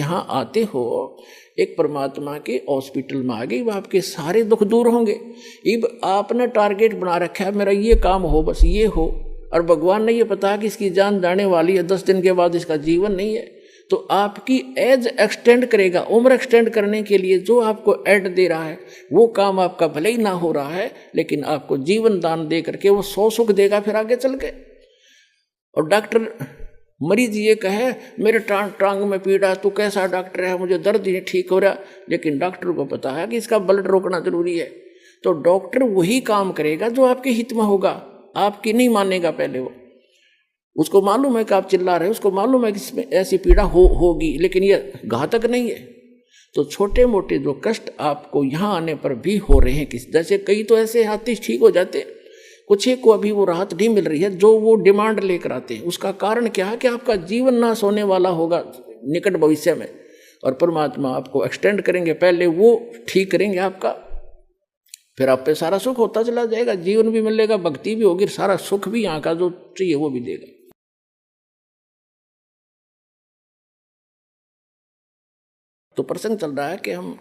यहाँ आते हो एक परमात्मा के हॉस्पिटल में आ गए, अब आपके सारे दुख दूर होंगे। अब आपने टारगेट बना रखा है मेरा ये काम हो, बस ये हो, और भगवान ने ये पता कि इसकी जान जाने वाली है, 10 दिन के बाद इसका जीवन नहीं है, तो आपकी एज एक्सटेंड करेगा। उम्र एक्सटेंड करने के लिए जो आपको एड दे रहा है वो काम आपका भले ही ना हो रहा है, लेकिन आपको जीवन दान दे करके वो 100 सुख देगा फिर आगे चल के। और डॉक्टर मरीज ये कहे मेरे टांग में पीड़ा, तू कैसा डॉक्टर है, मुझे दर्द ही नहीं ठीक हो रहा, लेकिन डॉक्टर को पता है कि इसका ब्लड रोकना जरूरी है, तो डॉक्टर वही काम करेगा जो आपके हित में होगा, आपकी नहीं मानेगा पहले वो। उसको मालूम है कि आप चिल्ला रहे हो, उसको मालूम है कि इसमें ऐसी पीड़ा होगी, लेकिन ये घातक नहीं है। तो छोटे मोटे जो कष्ट आपको यहाँ आने पर भी हो रहे हैं, किस जैसे कई तो ऐसे हाथी ठीक हो जाते, कुछ एक को अभी वो राहत नहीं मिल रही है जो वो डिमांड लेकर आते हैं। उसका कारण क्या है कि आपका जीवन नाश होने वाला होगा निकट भविष्य में, और परमात्मा आपको एक्सटेंड करेंगे, पहले वो ठीक करेंगे आपका, फिर आप पे सारा सुख होता चला जाएगा, जीवन भी मिलेगा, भक्ति भी होगी, सारा सुख भी यहाँ का जो चाहिए वो भी देगा। तो प्रसंग चल रहा है कि हम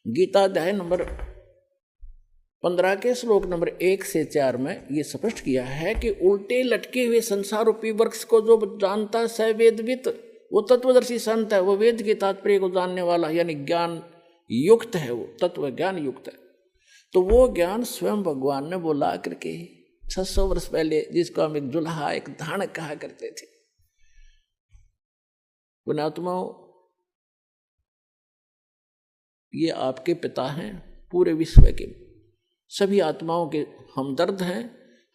गीता अध्याय नंबर 15 के श्लोक नंबर 1 से 4 में ये स्पष्ट किया है कि उल्टे लटके हुए संसार रूपी वृक्ष को जो जानता है स वेदवित, वो तत्वदर्शी संत है, वो वेद के तात्पर्य को जानने वाला यानी ज्ञान युक्त है, वो तत्व ज्ञान युक्त है। तो वो ज्ञान स्वयं भगवान ने बोला करके 600 वर्ष पहले, जिसको हम एक जुल्हा एक धान कहा करते थे। पुण्यात्माओं, ये आपके पिता हैं, पूरे विश्व के सभी आत्माओं के हमदर्द हैं।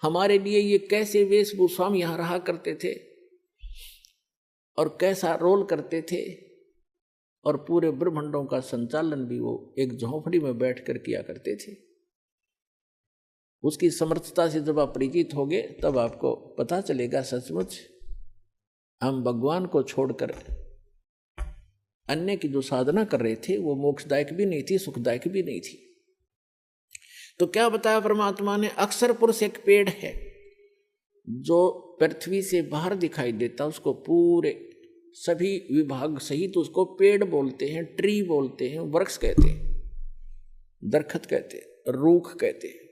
हमारे लिए ये कैसे वेशभूषा में यहाँ रहा करते थे और कैसा रोल करते थे, और पूरे ब्रह्मांडों का संचालन भी वो एक झोंपड़ी में बैठकर किया करते थे। उसकी समर्थता से जब आप परिचित होगे तब आपको पता चलेगा सचमुच हम भगवान को छोड़कर अन्य की जो साधना कर रहे थे वो मोक्षदायक भी नहीं थी, सुखदायक भी नहीं थी। तो क्या बताया परमात्मा ने, अक्षर पुरुष एक पेड़ है जो पृथ्वी से बाहर दिखाई देता, उसको पूरे सभी विभाग सहित उसको पेड़ बोलते हैं, ट्री बोलते हैं, वृक्ष कहते हैं, दरखत कहते हैं, रूख कहते हैं।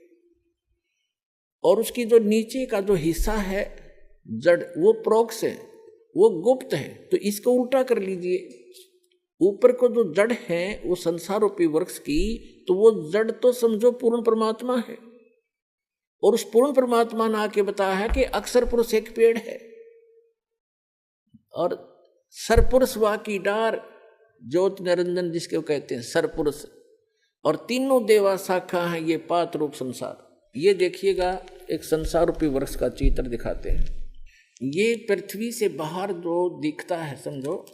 और उसकी जो नीचे का जो हिस्सा है जड़, वो प्रोक्ष है, वो गुप्त है। तो इसको उल्टा कर लीजिए, ऊपर को जो जड़ है वो संसार रूपी वृक्ष की, तो वो जड़ तो समझो पूर्ण परमात्मा है, और उस पूर्ण परमात्मा ने आके बताया है कि अक्षर पुरुष एक पेड़ है, और सरपुरुष वा की डार, ज्योति निरंजन जिसके कहते हैं सरपुरुष, और तीनों देवा शाखा है ये पात रूप संसार। ये देखिएगा एक संसार रूपी वृक्ष का चित्र दिखाते हैं। ये पृथ्वी से बाहर जो दिखता है, समझो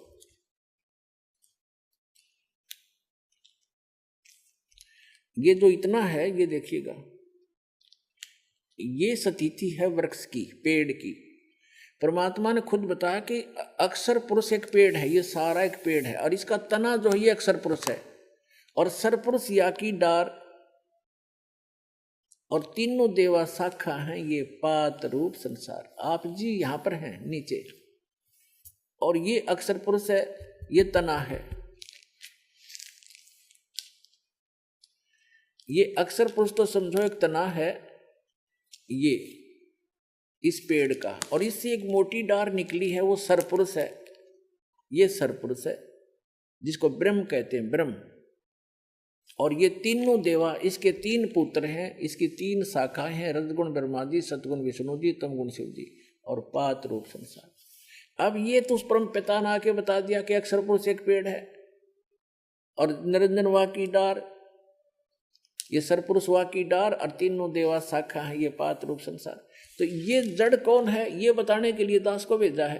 ये जो इतना है, ये देखिएगा, ये स्थिति है वृक्ष की, पेड़ की। परमात्मा ने खुद बताया कि अक्षर पुरुष एक पेड़ है, ये सारा एक पेड़ है, और इसका तना जो है ये अक्षर पुरुष है, और सरपुरुष या की डार, और तीनों देवा शाखा हैं ये पात रूप संसार। आप जी यहाँ पर हैं नीचे, और ये अक्षर पुरुष है, ये तना है, ये अक्षर पुरुष तो समझो एक तना है ये इस पेड़ का, और इससे एक मोटी डार निकली है, वो सरपुरुष है, ये सरपुरुष है जिसको ब्रह्म कहते हैं, ब्रह्म। और ये तीनों देवा, इसके 3 पुत्र हैं, इसकी 3 शाखाएं हैं, रजगुण ब्रह्मा जी, सतगुण विष्णु जी, तमगुण शिव जी, और पात रूप संसार। अब ये तो उस परम पिता ने आके बता दिया कि अक्षर पुरुष एक पेड़ है, और निरंजन वा की डार, ये सरपुरुष वा की डार, और तीनों देवा शाखा है ये पात रूप संसार। तो ये जड़ कौन है ये बताने के लिए दास को भेजा है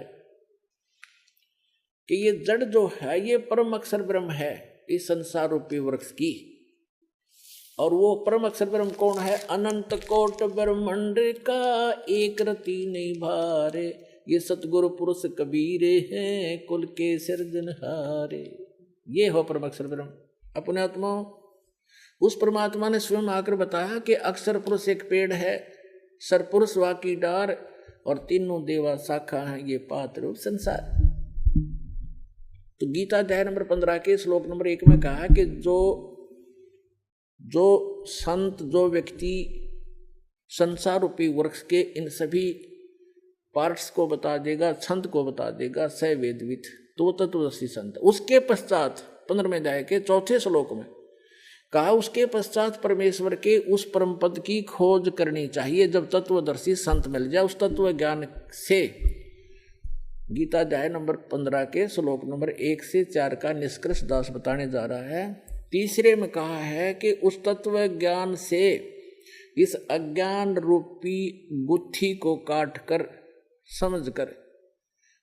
कि ये जड़ जो है ये परम अक्षर ब्रह्म है इस संसार रूपी वृक्ष की। और वो परम अक्षर ब्रह्म कौन है? अनंत कोट ब्रह्मांड का एक रति नहीं भारे, ये सतगुरु पुरुष कबीरे हैं कुल के सिरजनहारे। ये हो परम अक्षर ब्रह्म। अपने आत्मा उस परमात्मा ने स्वयं आकर बताया कि अक्षर पुरुष एक पेड़ है, सरपुरुष वा की डार, और तीनों देवा शाखा है ये पात रूप संसार। तो गीता अध्याय नंबर 15 के श्लोक नंबर 1 में कहा कि जो संत, जो व्यक्ति संसार रूपी वृक्ष के इन सभी पार्ट्स को बता देगा, छंद को बता देगा, स वेदविद, तो वो तत्वदर्शी संत। उसके पश्चात 15वें अध्याय के 4थे श्लोक में कहा, उसके पश्चात परमेश्वर के उस परम पद की खोज करनी चाहिए। जब तत्वदर्शी संत मिल जाए, उस तत्व ज्ञान से गीता अध्याय नंबर 15 के श्लोक नंबर 1 से 4 का निष्कर्ष दास बताने जा रहा है। तीसरे में कहा है कि उस तत्व ज्ञान से इस अज्ञान रूपी गुत्थी को काट कर, समझ कर,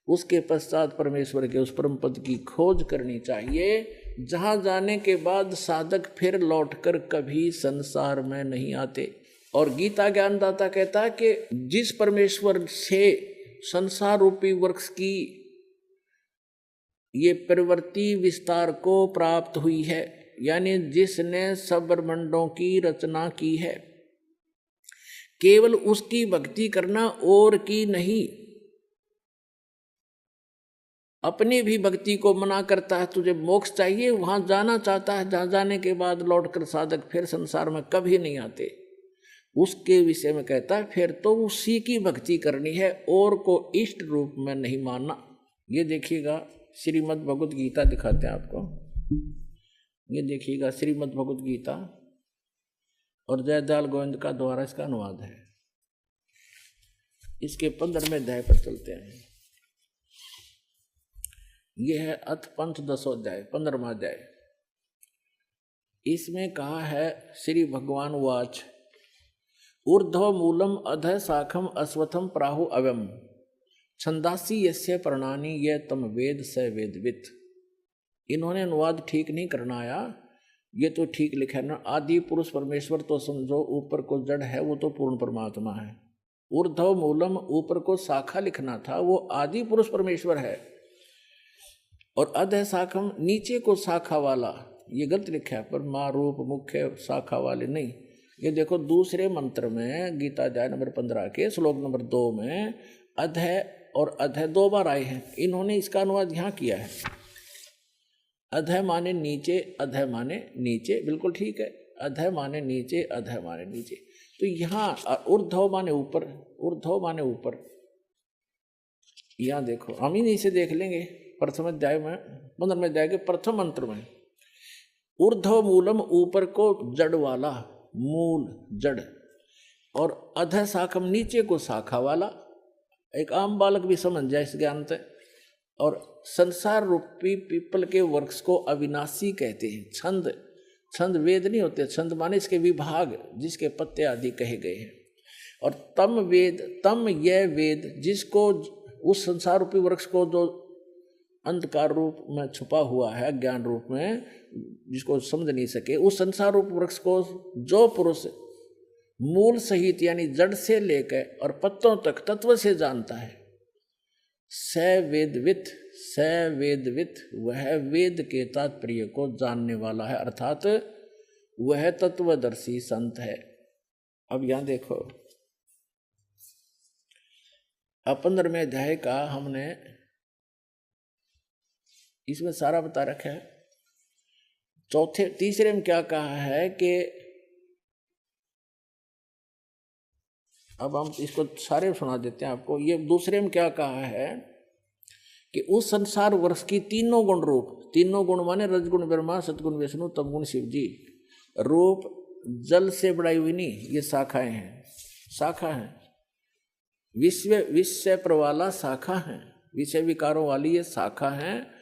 उसके पश्चात परमेश्वर के उस परम पद की खोज करनी चाहिए, जहां जाने के बाद साधक फिर लौटकर कभी संसार में नहीं आते। और गीता ज्ञानदाता कहता है कि जिस परमेश्वर से संसार रूपी वृक्ष की ये प्रवृत्ति विस्तार को प्राप्त हुई है, यानी जिसने सब ब्रह्मांडों की रचना की है, केवल उसकी भक्ति करना और की नहीं। अपनी भी भक्ति को मना करता है, तुझे मोक्ष चाहिए, वहां जाना चाहता है, जहां जाने के बाद लौटकर साधक फिर संसार में कभी नहीं आते, उसके विषय में कहता है फिर तो उसी की भक्ति करनी है और को इष्ट रूप में नहीं मानना। ये देखिएगा श्रीमद् भगवत गीता दिखाते हैं आपको, ये देखिएगा श्रीमद् भगवत गीता और जयदयाल गोविंद का द्वारा इसका अनुवाद है। इसके 15वें अध्याय पर चलते हैं। यह है अथ पंचदशो अध्याय, 15वां अध्याय। इसमें कहा है, श्री भगवान वाच, ऊर्ध्व मूलम अधः शाखम अश्वत्थम प्राहु अव्यम छंदासी यस्य प्रणानी ये तम वेद स वेदवित। इन्होंने अनुवाद ठीक नहीं करना आया, ये तो ठीक लिखा है ना, आदि पुरुष परमेश्वर तो समझो, ऊपर को जड़ है वो तो पूर्ण परमात्मा है। ऊर्ध्व मूलम, ऊपर को शाखा लिखना था, वो आदि पुरुष परमेश्वर है। और अधः शाखम, नीचे को शाखा वाला, ये गलत लिखा है, पर माँ रूप मुख्य शाखा वाले नहीं। ये देखो दूसरे मंत्र में गीता अध्याय नंबर 15 के श्लोक नंबर 2 में अधः और अधः 2 बार आए हैं। इन्होंने इसका अनुवाद यहाँ किया है, अधः माने नीचे, अधः माने नीचे, बिल्कुल ठीक है। अधः माने नीचे, अधः माने नीचे। तो यहाँ ऊर्ध्व माने ऊपर, ऊर्ध्व माने ऊपर। यहाँ देखो, हम ही इसे देख लेंगे प्रथम अध्याय में, 15वें अध्याय के प्रथम मंत्र में, ऊर्ध्व मूलम, ऊपर को जड़ वाला, मूल जड़, और अधः शाखम, नीचे को शाखा वाला। एक आम बालक भी समझ जाए इस ज्ञान से। और संसार रूपी पीपल के वृक्ष को अविनाशी कहते हैं। छंद, छंद वेद नहीं होते, छंद माने इसके विभाग, जिसके पत्ते आदि कहे गए हैं। और तम वेद, तम यह वेद, जिसको उस संसार रूपी वृक्ष को जो अंधकार रूप में छुपा हुआ है, ज्ञान रूप में, जिसको समझ नहीं सके, उस संसार रूप वृक्ष को जो पुरुष मूल सहित यानी जड़ से लेकर और पत्तों तक तत्व से जानता है, स वेदवित, स वेदवित, वह वेद के तात्पर्य को जानने वाला है, अर्थात वह तत्वदर्शी संत है। अब यहां देखो, अब 15वें अध्याय का हमने इसमें सारा बता रखा है। तीसरे में क्या कहा है कि अब हम इसको सारे सुना देते हैं आपको। ये दूसरे में क्या कहा है कि उस संसार वृक्ष की तीनों गुण रूप, तीनों गुण माने रजगुण ब्रह्मा, सतगुण विष्णु, तमगुण शिव जी, रूप जल से बढ़ाई हुई नहीं, ये शाखाएं हैं, शाखा हैं, विषय प्रवाला शाखा हैं, विषय विकारों वाली ये शाखा हैं।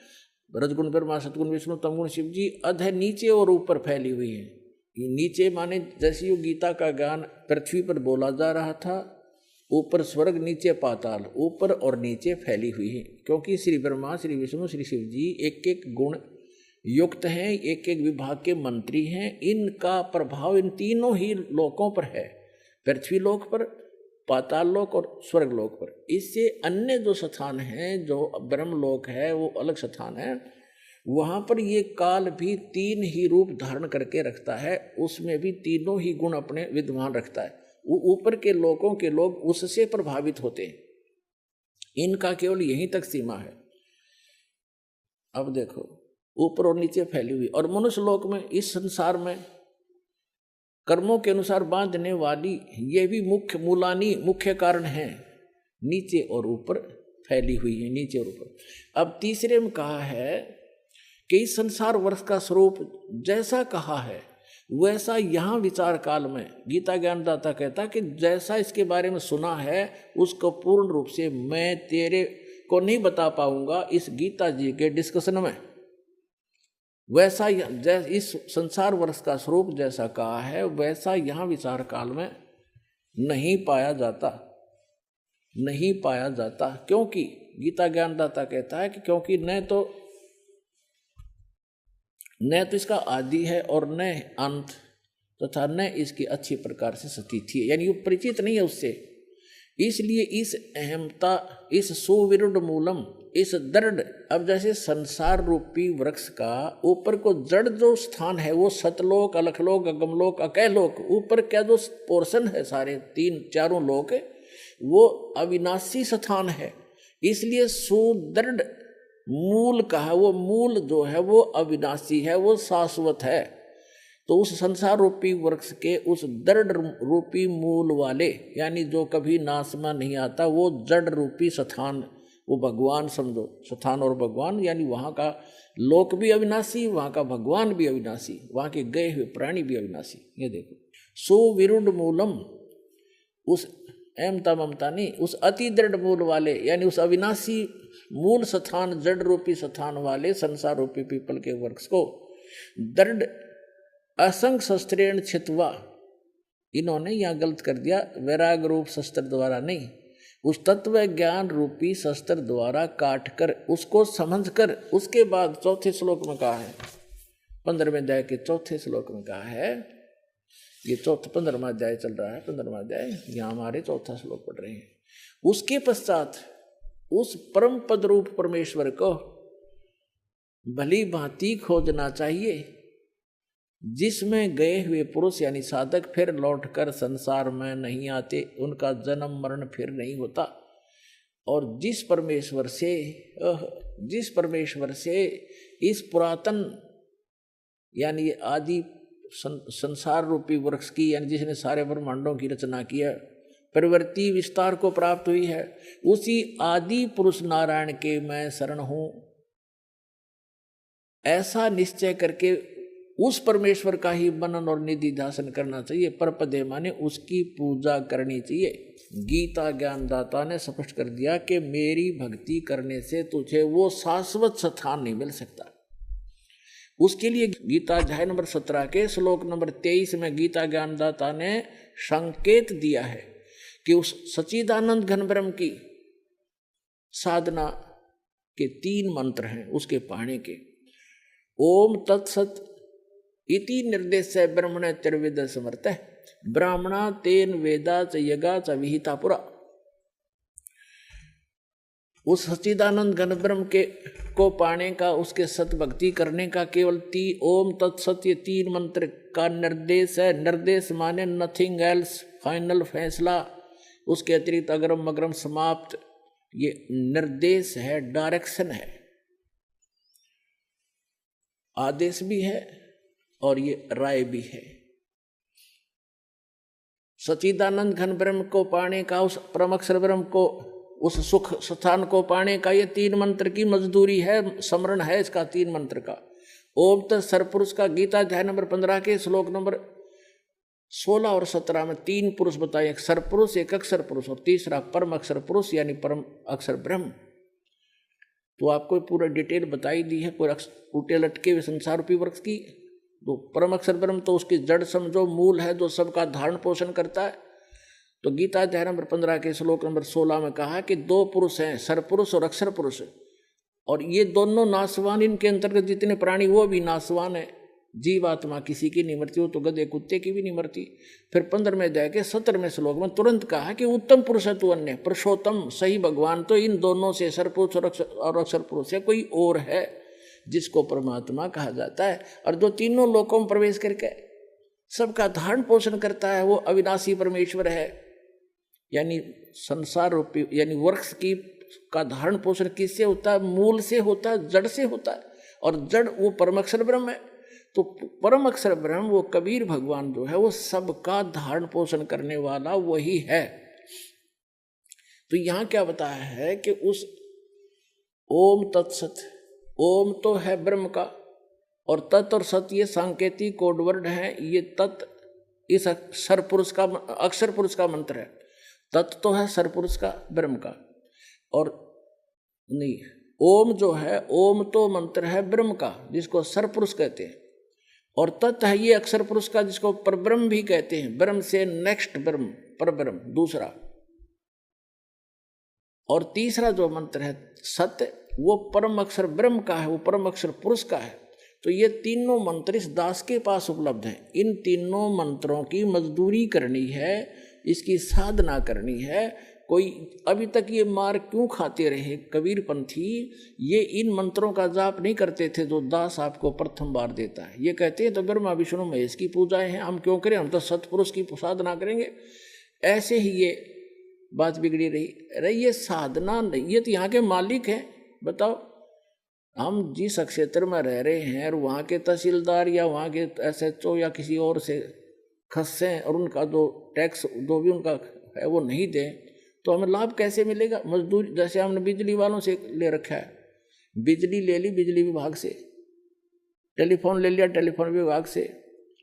रजगुण ब्रह्मा, सतगुण विष्णु, तमगुण शिव जी, अधः नीचे और ऊपर फैली हुई है। ये नीचे माने जैसे यो गीता का ज्ञान पृथ्वी पर बोला जा रहा था, ऊपर स्वर्ग, नीचे पाताल, ऊपर और नीचे फैली हुई है। क्योंकि श्री ब्रह्मा, श्री विष्णु, श्री शिव जी एक एक गुण युक्त हैं, एक एक विभाग के मंत्री हैं। इनका प्रभाव इन तीनों ही लोकों पर है, पृथ्वी लोक पर, पाताल लोक और स्वर्ग लोक पर। इससे अन्य जो स्थान हैं, जो ब्रह्म लोक है, वो अलग स्थान है, वहाँ पर ये काल भी तीन ही रूप धारण करके रखता है, उसमें भी तीनों ही गुण अपने विद्यमान रखता है। वो ऊपर के लोकों के लोग उससे प्रभावित होते हैं, इनका केवल यहीं तक सीमा है। अब देखो ऊपर और नीचे फैली हुई, और मनुष्य लोक में, इस संसार में कर्मों के अनुसार बांधने वाली ये भी मुख्य मूलानी मुख्य कारण है, नीचे और ऊपर फैली हुई है, नीचे और ऊपर। अब तीसरे में कहा है कि इस संसार वर्ष का स्वरूप जैसा कहा है वैसा यहाँ विचार काल में, गीता ज्ञानदाता कहता कि जैसा इसके बारे में सुना है उसको पूर्ण रूप से मैं तेरे को नहीं बता पाऊंगा इस गीता जी के डिस्कशन में। वैसा इस संसार वर्ष का स्वरूप जैसा कहा है वैसा यहाँ विचार काल में नहीं पाया जाता, नहीं पाया जाता। क्योंकि गीता ज्ञानदाता कहता है कि क्योंकि न तो इसका आदि है और न अंत, तथा न इसकी अच्छी प्रकार से स्थिति है, यानी वो परिचित नहीं है उससे। इसलिए इस अहमता, इस सुविरुद्ध मूलम, इस दृढ़, अब जैसे संसार रूपी वृक्ष का ऊपर को जड़ जो स्थान है वो सतलोक, अलखलोक, अगमलोक, अकैलोक, ऊपर क्या जो पोर्शन है सारे तीन चारों लोक वो अविनाशी स्थान है। इसलिए सुदृढ़ मूल कहा, वो मूल जो है वो अविनाशी है, वो शाश्वत है। तो उस संसार रूपी वृक्ष के उस दृढ़ रूपी मूल वाले, यानी जो कभी नाश में नहीं आता, वो जड़ रूपी स्थान, वो भगवान समझो, स्थान और भगवान, यानी वहाँ का लोक भी अविनाशी, वहाँ का भगवान भी अविनाशी, वहाँ के गए हुए प्राणी भी अविनाशी। ये देखो सुविरुद्ध मूलम, उस अहमता ममता नहीं, उस अति दृढ़ मूल वाले, यानी उस अविनाशी मूल स्थान, जड़ रूपी स्थान वाले संसार रूपी पीपल के वृक्ष को दृढ़ असंग शस्त्रेण छित्वा, इन्होंने यहाँ गलत कर दिया, वैराग रूप शस्त्र द्वारा नहीं, उस तत्व ज्ञान रूपी शस्त्र द्वारा काट कर उसको समझ कर, उसके बाद चौथे श्लोक में कहा है, 15वें अध्याय के चौथे श्लोक में कहा है, ये चौथा 15वां अध्याय चल रहा है, 15वां अध्याय, यहाँ हमारे चौथा श्लोक पढ़ रहे हैं। उसके पश्चात उस परम पद रूप परमेश्वर को भली भांति खोजना चाहिए, जिसमें गए हुए पुरुष यानी साधक फिर लौटकर संसार में नहीं आते, उनका जन्म मरण फिर नहीं होता, और जिस परमेश्वर से इस पुरातन यानी आदि संसार रूपी वृक्ष की, यानी जिसने सारे ब्रह्मांडों की रचना की है, प्रवृत्ति विस्तार को प्राप्त हुई है, उसी आदि पुरुष नारायण के मैं शरण हूं, ऐसा निश्चय करके उस परमेश्वर का ही मनन और निधि ध्यान करना चाहिए। परपदे माने उसकी पूजा करनी चाहिए। गीता ज्ञानदाता ने स्पष्ट कर दिया कि मेरी भक्ति करने से तुझे वो शाश्वत स्थान नहीं मिल सकता। उसके लिए गीता अध्याय नंबर 17 के श्लोक नंबर 23 में गीता ज्ञानदाता ने संकेत दिया है कि उस सच्चिदानंद घन ब्रह्म की साधना के 3 मंत्र हैं उसके पाने के। ओम तत्सत इति निर्देश ब्रह्मण त्रिविद समर्थ ब्राह्मणा तेन वेदा च यगा च विहिता पुरा। उस सच्चिदानंद घन ब्रह्म के को पाने का, उसके सत भक्ति करने का केवल ओम तत्सत ये 3 मंत्र का निर्देश है। निर्देश माने नथिंग एल्स, फाइनल फैसला, उसके अतिरिक्त अग्रम मग्रम समाप्त, ये निर्देश है, डायरेक्शन है, आदेश भी है और ये राय भी है। सच्चिदानंद घन ब्रह्म को पाने का, उस परम अक्षर ब्रह्म को, उस सुख स्थान को पाने का ये 3 मंत्र की मजदूरी है, स्मरण है इसका 3 मंत्र का। ओम तत् सरपुरुष का गीता अध्याय नंबर 15 के श्लोक नंबर 16 और 17 में 3 पुरुष बताए, एक सरपुरुष, एक अक्षर पुरुष और तीसरा परम अक्षर पुरुष यानी परम अक्षर ब्रह्म। तो आपको पूरा डिटेल बताई दी है, कोई टूटे लटके हुए संसार रूपी वृक्ष की। तो परम अक्षर ब्रह्म तो उसकी जड़ समझो, मूल है जो सबका धारण पोषण करता है। तो गीता अध्याय नंबर 15 के श्लोक नंबर 16 में कहा कि 2 पुरुष हैं, सरपुरुष और अक्षर पुरुष, और ये दोनों नाशवान, इनके अंतर्गत जितने प्राणी वो भी नाशवान है। जीवात्मा किसी की नहीं मरती, वो तो गधे कुत्ते की भी नहीं मरती। फिर 15वें अध्याय के 17वें श्लोक में तुरंत कहा कि उत्तम पुरुष है तू अन्य, पुरुषोत्तम सही भगवान तो इन दोनों से, सरपुरुष और अक्षर पुरुष से कोई और है जिसको परमात्मा कहा जाता है, और जो तीनों लोकों में प्रवेश करके सबका धारण पोषण करता है, वो अविनाशी परमेश्वर है। यानी संसार रूपी, यानी वृक्ष की का धारण पोषण किससे होता है? मूल से होता है, जड़ से होता है, और जड़ वो परम अक्षर ब्रह्म है। तो परम अक्षर ब्रह्म वो कबीर भगवान जो है वो सबका धारण पोषण करने वाला वही है। तो यहाँ क्या बताया है कि उस ओम तत्सत, ओम तो है ब्रह्म का, और तत् और सत ये सांकेतिक कोड वर्ड है। ये तत् इस सरपुरुष का, अक्षर पुरुष का मंत्र है। तत् तो है सरपुरुष का, ब्रह्म का, और नहीं, ओम जो है, ओम तो मंत्र है ब्रह्म का जिसको सरपुरुष कहते हैं, और तत् है ये अक्षर पुरुष का जिसको परब्रह्म भी कहते हैं। ब्रह्म से नेक्स्ट ब्रह्म, परब्रह्म दूसरा। और तीसरा जो मंत्र है सत्य, वो परम अक्षर ब्रह्म का है, वो परम अक्षर पुरुष का है। तो ये तीनों मंत्र इस दास के पास उपलब्ध हैं। इन तीनों मंत्रों की मजदूरी करनी है, इसकी साधना करनी है। कोई अभी तक ये मार क्यों खाते रहे कबीर पंथी? ये इन मंत्रों का जाप नहीं करते थे जो दास आपको प्रथम बार देता है। ये कहते हैं तो ब्रह्मा विष्णु महेश की पूजाएं हैं, हम क्यों करें, हम तो सतपुरुष की साधना करेंगे। ऐसे ही ये बात बिगड़ी रही। अरे ये साधना नहीं, ये तो यहाँ के मालिक हैं। बताओ, हम जिस क्षेत्र में रह रहे हैं और वहाँ के तहसीलदार या वहाँ के SHO या किसी और से खस्सें और उनका जो टैक्स जो भी उनका है वो नहीं दें, तो हमें लाभ कैसे मिलेगा? मजदूरी, जैसे हमने बिजली वालों से ले रखा है, बिजली ले ली बिजली विभाग से, टेलीफोन ले लिया टेलीफोन विभाग से,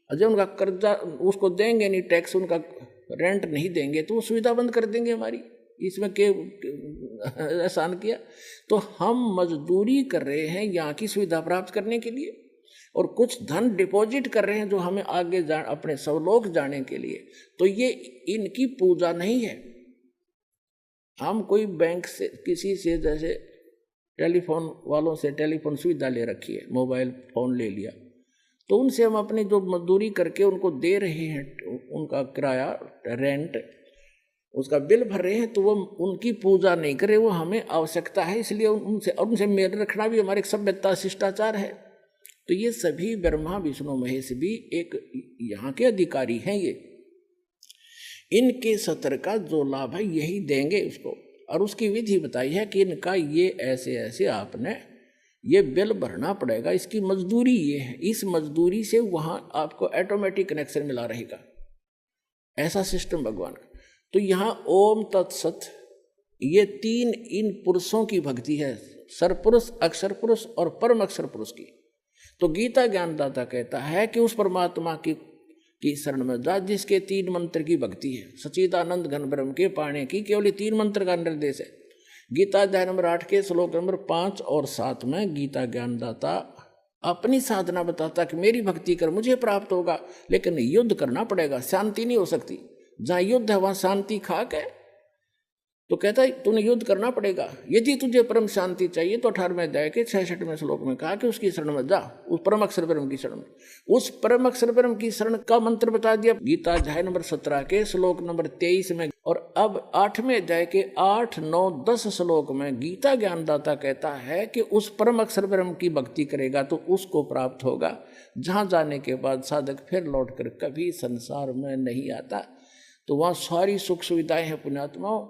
और जब उनका कर्जा उसको देंगे नहीं, टैक्स उनका रेंट नहीं देंगे, तो वो सुविधा बंद कर देंगे हमारी। इसमें के एहसान किया? तो हम मजदूरी कर रहे हैं यहाँ की सुविधा प्राप्त करने के लिए, और कुछ धन डिपॉजिट कर रहे हैं जो हमें आगे अपने स्वलोक जाने के लिए। तो ये इनकी पूजा नहीं है। हम कोई बैंक से, किसी से, जैसे टेलीफोन वालों से टेलीफोन सुविधा ले रखी है, मोबाइल फोन ले लिया, तो उनसे हम अपनी जो मजदूरी करके उनको दे रहे हैं, उनका किराया, रेंट, उसका बिल भर रहे हैं, तो वो उनकी पूजा नहीं करे, वो हमें आवश्यकता है, इसलिए उनसे मेल रखना भी हमारे सभ्यता शिष्टाचार है। तो ये सभी ब्रह्मा विष्णु महेश भी एक यहाँ के अधिकारी हैं। ये इनके सत्र का जो लाभ है यही देंगे उसको, और उसकी विधि बताई है कि इनका ये ऐसे ऐसे आपने ये बिल भरना पड़ेगा, इसकी मजदूरी ये है, इस मजदूरी से वहाँ आपको ऑटोमेटिक कनेक्शन मिला रहेगा। ऐसा सिस्टम भगवान का। तो यहाँ ओम तत्सत, ये तीन इन पुरुषों की भक्ति है, सरपुरुष, अक्षर पुरुष और परम अक्षर पुरुष की। तो गीता ज्ञानदाता कहता है कि उस परमात्मा की शरण में जा जिसके तीन मंत्र की भक्ति है। सच्चिदानंद घन ब्रह्म के पाने की केवल 3 मंत्र का निर्देश है। गीता अध्याय नंबर 8 के श्लोक नंबर 5 और 7 में गीता ज्ञानदाता अपनी साधना बताता कि मेरी भक्ति कर मुझे प्राप्त होगा, लेकिन युद्ध करना पड़ेगा, शांति नहीं हो सकती। जहाँ युद्ध है वहाँ शांति खाक है। तो कहता है तूने युद्ध करना पड़ेगा, यदि तुझे परम शांति चाहिए तो 18वें अध्याय के 66वें श्लोक में कहा कि उसकी शरण में जा, उस परम अक्षर ब्रह्म की शरण में। उस परम अक्षर ब्रह्म की शरण का मंत्र बता दिया गीता अध्याय नंबर 17 के श्लोक नंबर 23 में। और अब 8वें अध्याय के 8, 9, 10 श्लोक में गीता ज्ञानदाता कहता है कि उस परम अक्षर ब्रह्म की भक्ति करेगा तो उसको प्राप्त होगा, जहाँ जाने के बाद साधक फिर लौट कर कभी संसार में नहीं आता। तो वहाँ सारी सुख सुविधाएं हैं। पुण्यात्माओं,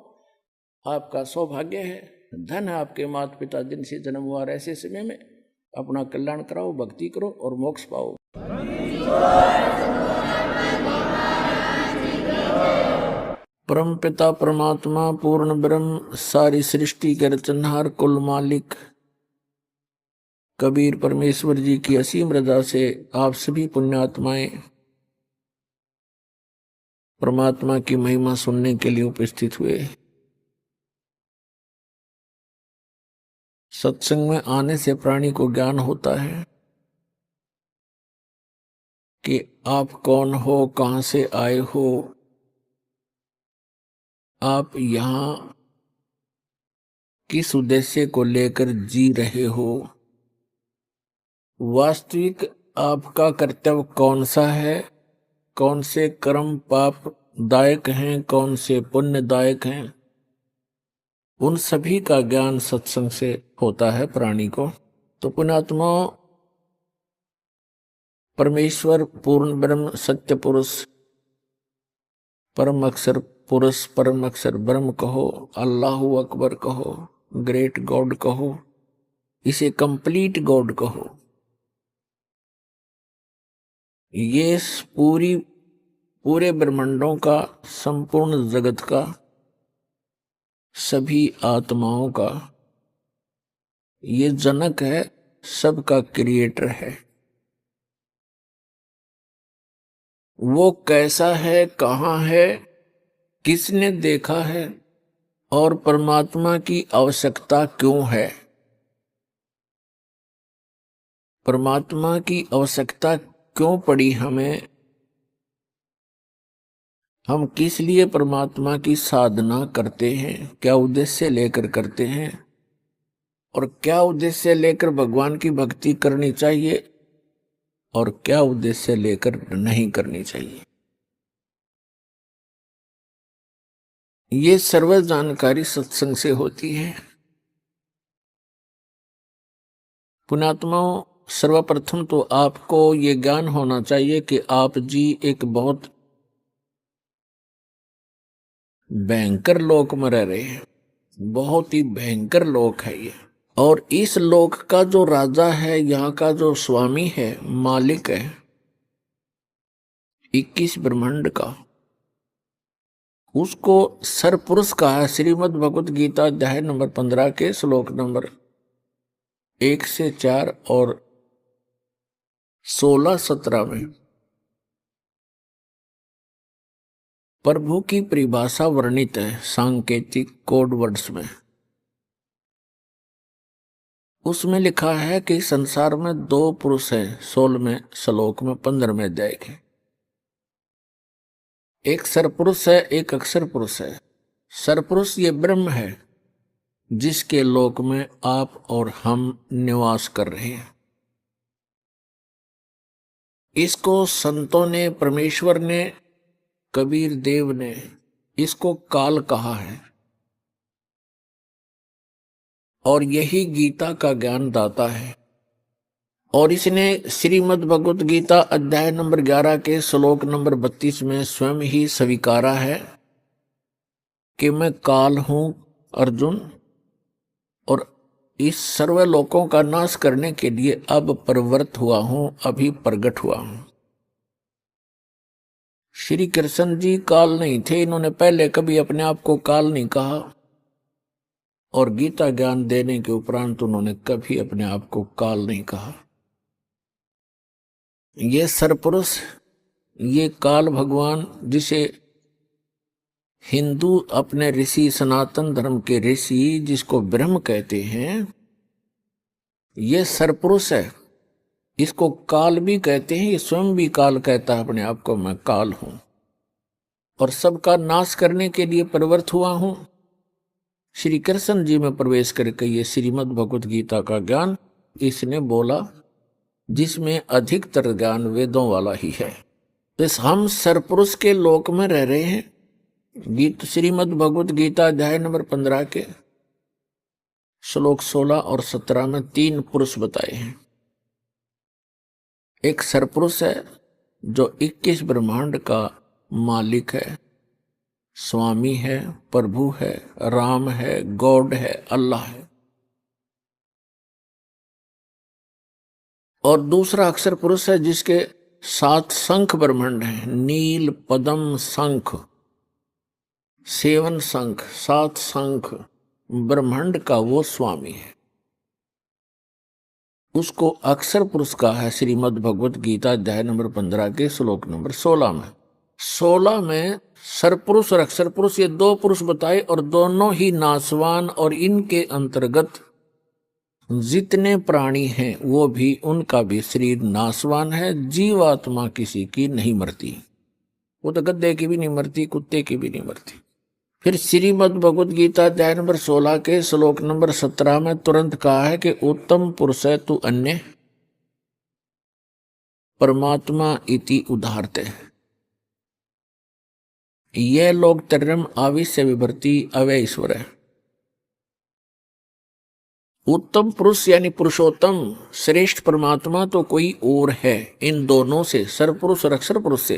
आपका सौभाग्य है, धन है आपके माता पिता जिनसे जन्म हुआ। ऐसे समय में अपना कल्याण कराओ, भक्ति करो और मोक्ष पाओ। परम पिता परमात्मा पूर्ण ब्रह्म सारी सृष्टि के रचनहार कुल मालिक कबीर परमेश्वर जी की असीम रजा से आप सभी पुण्यात्माएं परमात्मा की महिमा सुनने के लिए उपस्थित हुए। सत्संग में आने से प्राणी को ज्ञान होता है कि आप कौन हो, कहां से आए हो, आप यहां किस उद्देश्य को लेकर जी रहे हो, वास्तविक आपका कर्तव्य कौन सा है, कौन से कर्म पाप दायक हैं, कौन से पुण्यदायक हैं। उन सभी का ज्ञान सत्संग से होता है प्राणी को। तो पुण्यात्मा, परमेश्वर पूर्ण ब्रह्म सत्य पुरुष परम अक्षर पुरुष परम अक्षर ब्रह्म कहो, अल्लाहु अकबर कहो, ग्रेट गॉड कहो, इसे कंप्लीट गॉड कहो। ये पूरे ब्रह्मांडों का, संपूर्ण जगत का, सभी आत्माओं का ये जनक है, सबका क्रिएटर है। वो कैसा है, कहाँ है, किसने देखा है और परमात्मा की आवश्यकता क्यों है, परमात्मा की आवश्यकता क्यों पड़ी हमें, हम किस लिए परमात्मा की साधना करते हैं, क्या उद्देश्य लेकर करते हैं और क्या उद्देश्य लेकर भगवान की भक्ति करनी चाहिए और क्या उद्देश्य लेकर नहीं करनी चाहिए। ये सर्व जानकारी सत्संग से होती है। पुण्यात्माओं, सर्वप्रथम तो आपको ये ज्ञान होना चाहिए कि आप जी एक बहुत भयंकर लोक में रह रहे हैं, बहुत ही भयंकर लोक है ये। और इस लोक का जो राजा है, यहाँ का जो स्वामी है, मालिक है 21 ब्रह्मांड का, उसको सरपुरुष कहा है। श्रीमद् भगवत गीता अध्याय नंबर 15 के श्लोक नंबर 1 से 4 और 16-17 में प्रभु की परिभाषा वर्णित है सांकेतिक कोड वर्ड्स में। उसमें लिखा है कि संसार में 2 पुरुष हैं, 16वें श्लोक में 15वें अध्याय के। एक सरपुरुष है, एक अक्षर पुरुष है। सरपुरुष ये ब्रह्म है जिसके लोक में आप और हम निवास कर रहे हैं। इसको संतों ने, परमेश्वर ने, कबीर देव ने इसको काल कहा है और यही गीता का ज्ञान दाता है। और इसने श्रीमद् भगवत गीता अध्याय नंबर 11 के श्लोक नंबर 32 में स्वयं ही स्वीकारा है कि मैं काल हूं अर्जुन, और इस सर्व लोकों का नाश करने के लिए अब प्रवृत्त हुआ हूं, अभी प्रकट हुआ हूं। श्री कृष्ण जी काल नहीं थे, इन्होंने पहले कभी अपने आप को काल नहीं कहा और गीता ज्ञान देने के उपरांत उन्होंने कभी अपने आप को काल नहीं कहा। ये सरपुरुष, ये काल भगवान, जिसे हिंदू अपने ऋषि, सनातन धर्म के ऋषि जिसको ब्रह्म कहते हैं, ये सरपुरुष है। इसको काल भी कहते हैं, ये स्वयं भी काल कहता है अपने आप को, मैं काल हूं और सबका नाश करने के लिए प्रवृत्त हुआ हूं। श्री कृष्ण जी में प्रवेश करके ये श्रीमद् भगवत गीता का ज्ञान इसने बोला, जिसमें अधिकतर ज्ञान वेदों वाला ही है। तो हम सरपुरुष के लोक में रह रहे हैं। गीत श्रीमद् भगवत गीता अध्याय नंबर 15 के श्लोक 16 और 17 में 3 पुरुष बताए हैं। एक सरपुरुष है जो 21 ब्रह्मांड का मालिक है, स्वामी है, प्रभु है, राम है, गॉड है, अल्लाह है। और दूसरा अक्षर पुरुष है जिसके 7 शंख ब्रह्मांड हैं, नील, पद्म, शंख, 7 शंख, 7 शंख ब्रह्मांड का वो स्वामी है। उसको अक्षर पुरुष कहा है श्रीमद् भगवत गीता अध्याय नंबर 15 के श्लोक नंबर 16 में। 16 में सरपुरुष और अक्षर पुरुष ये 2 पुरुष बताए और दोनों ही नाशवान, और इनके अंतर्गत जितने प्राणी हैं वो भी, उनका भी शरीर नाशवान है। जीवात्मा किसी की नहीं मरती, वो तो गद्दे की भी नहीं मरती, कुत्ते की भी नहीं मरती। फिर श्रीमद् भगवत गीता अध्याय नंबर 16 के श्लोक नंबर 17 में तुरंत कहा है कि उत्तम पुरुष है तू अन्य परमात्मा इति उदाहरते। यह लोग तरम आविश्य विभर्ति अवय ईश्वर है। उत्तम पुरुष यानी पुरुषोत्तम, श्रेष्ठ परमात्मा तो कोई और है इन दोनों से, सरपुरुष और अक्षर पुरुष से।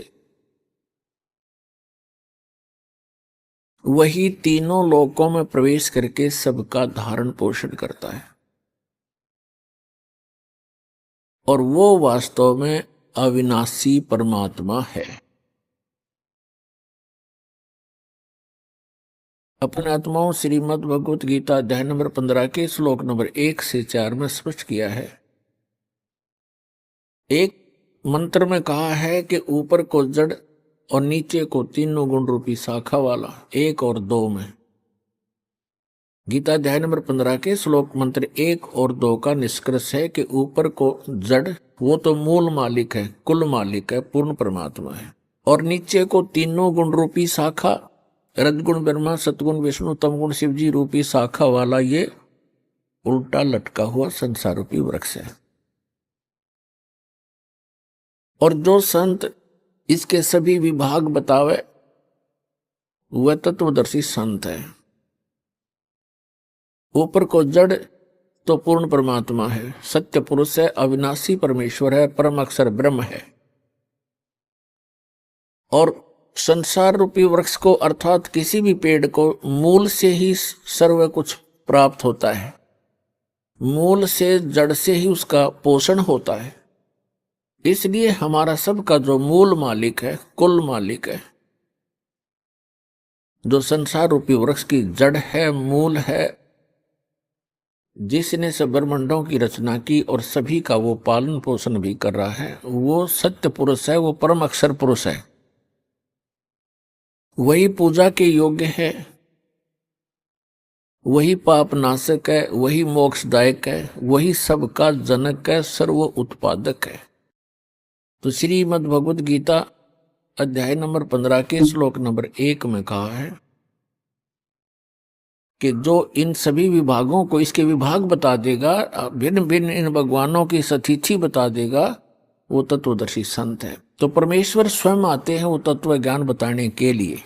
वही तीनों लोकों में प्रवेश करके सबका धारण पोषण करता है, और वो वास्तव में अविनाशी परमात्मा है। अपने आत्माओं श्रीमद् भगवत गीता अध्याय नंबर 15 के श्लोक नंबर 1 से 4 में स्पष्ट किया है। एक मंत्र में कहा है कि ऊपर को जड़ और नीचे को तीनों गुण रूपी शाखा वाला, 1 और 2 में। गीता अध्याय नंबर 15 के श्लोक मंत्र 1 और 2 का निष्कर्ष है कि ऊपर को जड़, वो तो मूल मालिक है, कुल मालिक है, पूर्ण परमात्मा है, और नीचे को तीनों गुण रूपी शाखा, रजगुण ब्रह्मा, सतगुण विष्णु, तमगुण शिव जी रूपी शाखा वाला ये उल्टा लटका हुआ संसार रूपी वृक्ष है। और जो संत इसके सभी विभाग बतावे वह तत्वदर्शी संत है। ऊपर को जड़ तो पूर्ण परमात्मा है, सत्य पुरुष है, अविनाशी परमेश्वर है, परम अक्षर ब्रह्म है। और संसार रूपी वृक्ष को अर्थात किसी भी पेड़ को मूल से ही सर्व कुछ प्राप्त होता है, मूल से जड़ से ही उसका पोषण होता है। इसलिए हमारा सबका जो मूल मालिक है, कुल मालिक है, जो संसार रूपी वृक्ष की जड़ है, मूल है, जिसने सब ब्रह्मांडों की रचना की और सभी का वो पालन पोषण भी कर रहा है, वो सत्य पुरुष है, वो परम अक्षर पुरुष है। वही पूजा के योग्य है, वही पाप नाशक है, वही मोक्षदायक है, वही सबका जनक है, सर्व उत्पादक है। तो श्रीमद् भगवत गीता अध्याय नंबर 15 के श्लोक नंबर 1 में कहा है कि जो इन सभी विभागों को, इसके विभाग बता देगा, भिन्न भिन्न इन भगवानों की सतिथि बता देगा, वो तत्वदर्शी संत है। तो परमेश्वर स्वयं आते हैं वो तत्व ज्ञान बताने के लिए।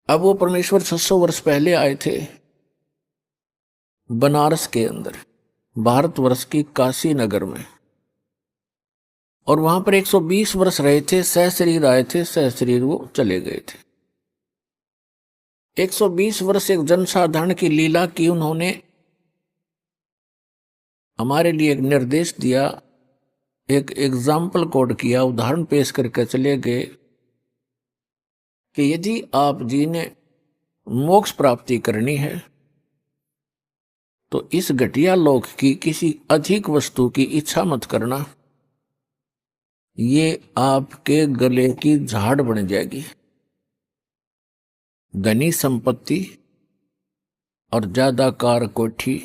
अब वो परमेश्वर 600 वर्ष पहले आए थे बनारस के अंदर, भारतवर्ष की काशी नगर में, और वहां पर 120 वर्ष रहे थे, सहशरीर आए थे, सहशरीर वो चले गए थे। 120 वर्ष एक जनसाधारण की लीला की उन्होंने, हमारे लिए एक निर्देश दिया, एक एग्जाम्पल कोड किया, उदाहरण पेश करके चले गए कि यदि आप जी ने मोक्ष प्राप्ति करनी है तो इस घटिया लोक की किसी अधिक वस्तु की इच्छा मत करना, ये आपके गले की झाड़ बन जाएगी। धनी संपत्ति और ज्यादा कार कोठी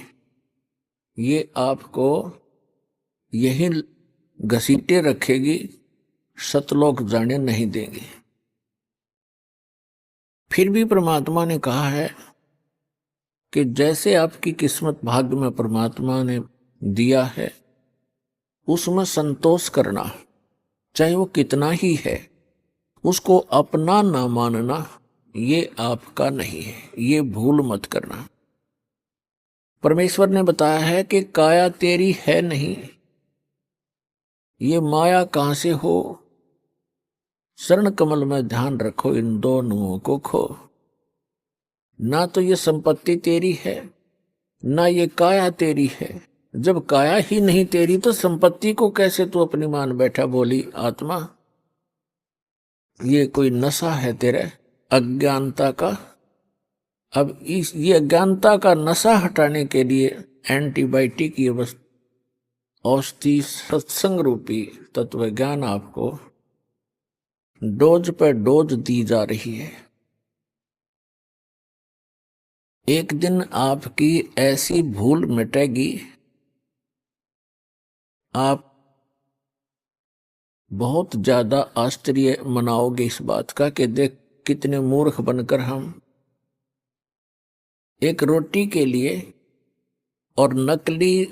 ये आपको यही घसीटे रखेगी, सतलोक जाने नहीं देंगे। फिर भी परमात्मा ने कहा है कि जैसे आपकी किस्मत भाग्य में परमात्मा ने दिया है उसमें संतोष करना, चाहे वो कितना ही है, उसको अपना ना मानना, ये आपका नहीं है, ये भूल मत करना। परमेश्वर ने बताया है कि काया तेरी है नहीं, ये माया कहां से हो, शरण कमल में ध्यान रखो, इन दोनों को खो। ना तो ये संपत्ति तेरी है, ना ये काया तेरी है। जब काया ही नहीं तेरी तो संपत्ति को कैसे तू अपनी मान बैठा। बोली आत्मा, ये कोई नशा है तेरे अज्ञानता का। अब ये अज्ञानता का नशा हटाने के लिए एंटीबायोटिक ये औषधि सत्संग रूपी तत्व ज्ञान आपको डोज पर डोज दी जा रही है। एक दिन आपकी ऐसी भूल मिटेगी, आप बहुत ज्यादा आश्चर्य मनाओगे इस बात का कि देख कितने मूर्ख बनकर हम एक रोटी के लिए और नकली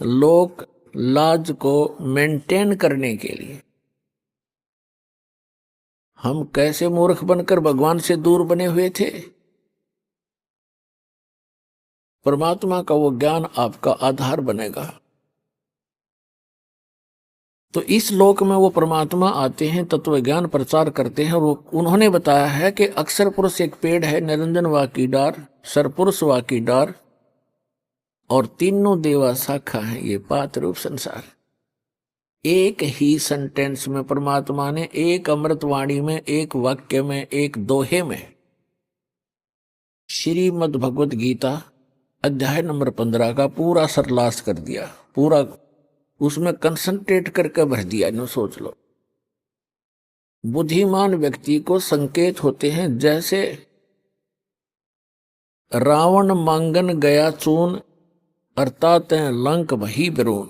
लोक लाज को मेंटेन करने के लिए हम कैसे मूर्ख बनकर भगवान से दूर बने हुए थे। परमात्मा का वो ज्ञान आपका आधार बनेगा। तो इस लोक में वो परमात्मा आते हैं, तत्व ज्ञान प्रचार करते हैं। और वो उन्होंने बताया है कि अक्षर पुरुष एक पेड़ है, निरंजन वा की डार, सरपुरुष वा की डार, और तीनों देवा शाखा है, ये पात रूप संसार। एक ही सेंटेंस में परमात्मा ने, एक अमृतवाणी में, एक वाक्य में, एक दोहे में श्रीमद् भगवत गीता अध्याय नंबर 15 का पूरा सरलास कर दिया, पूरा उसमें कंसंट्रेट करके भर दिया। नो सोच लो, बुद्धिमान व्यक्ति को संकेत होते हैं जैसे रावण मांगन गया चून, अर्थात लंक वही बिरून।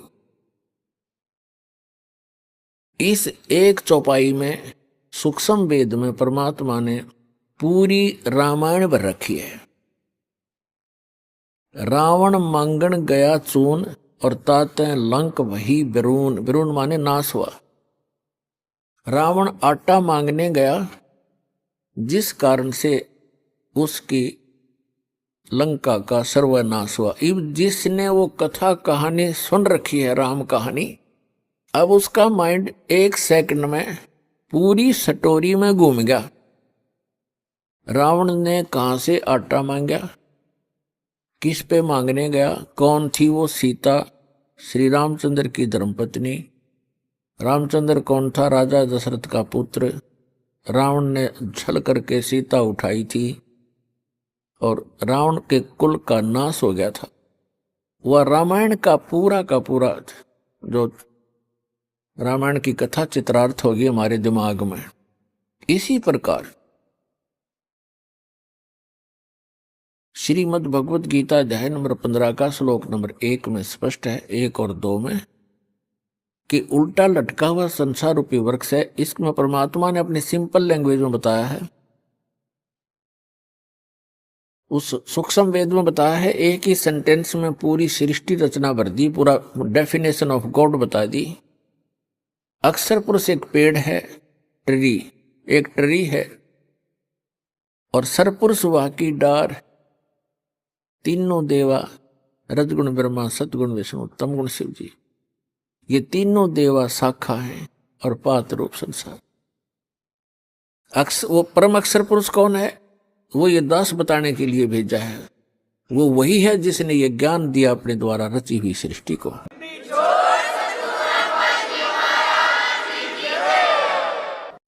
इस एक चौपाई में सूक्ष्म वेद में परमात्मा ने पूरी रामायण भर रखी है। रावण मांगन गया चून और ताते लंक वही बिरून, बिरून माने नाश हुआ। रावण आटा मांगने गया, जिस कारण से उसकी लंका का सर्वनाश हुआ। जिसने वो कथा कहानी सुन रखी है, राम कहानी, अब उसका माइंड एक सेकंड में पूरी स्टोरी में घूम गया। रावण ने कहां से आटा मांगा, किस पे मांगने गया, कौन थी वो सीता, श्री रामचंद्र की धर्मपत्नी। रामचंद्र कौन था, राजा दशरथ का पुत्र। रावण ने छल करके सीता उठाई थी और रावण के कुल का नाश हो गया था। वह रामायण का पूरा जो रामायण की कथा चित्रार्थ होगी हमारे दिमाग में। इसी प्रकार श्रीमद् भगवत गीता अध्याय नंबर 15 का श्लोक नंबर 1 में स्पष्ट है, 1 और 2 में, कि उल्टा लटका हुआ संसार रूपी वृक्ष है। इसमें परमात्मा ने अपनी सिंपल लैंग्वेज में बताया है, उस सूक्ष्म वेद में बताया है। एक ही सेंटेंस में पूरी सृष्टि रचना भर दी, पूरा डेफिनेशन ऑफ गॉड बता दी। अक्षर पुरुष एक पेड़ है, ट्री, एक ट्री है, और सरपुरुष वह की डार, तीनों देवा, रजगुण ब्रह्मा, सतगुण विष्णु, तमगुण शिव जी, ये तीनों देवा शाखा हैं और पात रूप संसार। वो परम अक्षर पुरुष कौन है, वो ये दास बताने के लिए भेजा है। वो वही है जिसने ये ज्ञान दिया अपने द्वारा रची हुई सृष्टि को।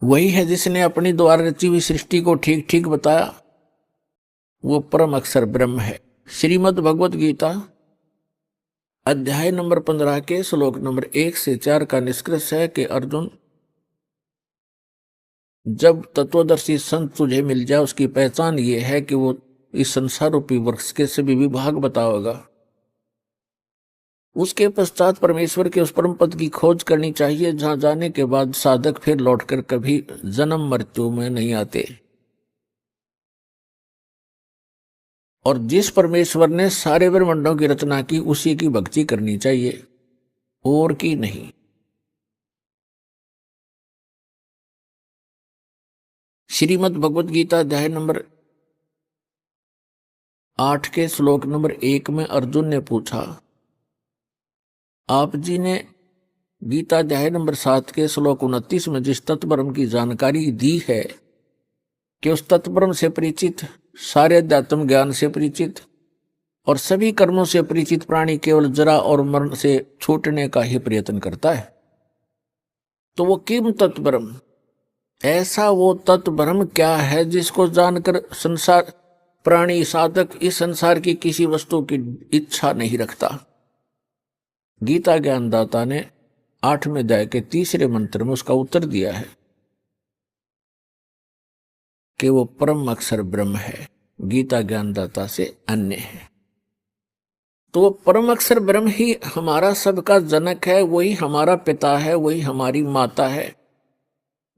वही है जिसने अपनी द्वारा रची हुई सृष्टि को ठीक ठीक बताया। वो परम अक्षर ब्रह्म है। श्रीमद् भगवत गीता अध्याय नंबर 15 के श्लोक नंबर 1 से 4 का निष्कर्ष है कि अर्जुन, जब तत्वदर्शी संत तुझे मिल जाए, उसकी पहचान ये है कि वो इस संसार रूपी वृक्ष के सभी विभाग बताओगा। उसके पश्चात परमेश्वर के उस परम पद की खोज करनी चाहिए, जहां जाने के बाद साधक फिर लौटकर कभी जन्म मृत्यु में नहीं आते। और जिस परमेश्वर ने सारे ब्रह्मांडों की रचना की, उसी की भक्ति करनी चाहिए, और की नहीं। श्रीमद् भगवत गीता अध्याय नंबर 8 के श्लोक नंबर 1 में अर्जुन ने पूछा, आप जी ने गीता अध्याय नंबर 7 के श्लोक 29 में जिस तत्ब्रह्म की जानकारी दी है कि उस तत्ब्रह्म से परिचित, सारे अध्यात्म ज्ञान से परिचित और सभी कर्मों से परिचित प्राणी केवल जरा और मरण से छूटने का ही प्रयत्न करता है। तो वो किम तत्ब्रह्म, ऐसा वो तत्ब्रह्म क्या है जिसको जानकर संसार प्राणी साधक इस संसार की किसी वस्तु की इच्छा नहीं रखता। गीता ज्ञानदाता ने 8वें अध्याय के 3रे मंत्र में उसका उत्तर दिया है कि वो परम अक्षर ब्रह्म है, गीता ज्ञानदाता से अन्य है। तो वो परम अक्षर ब्रह्म ही हमारा सबका जनक है, वही हमारा पिता है, वही हमारी माता है,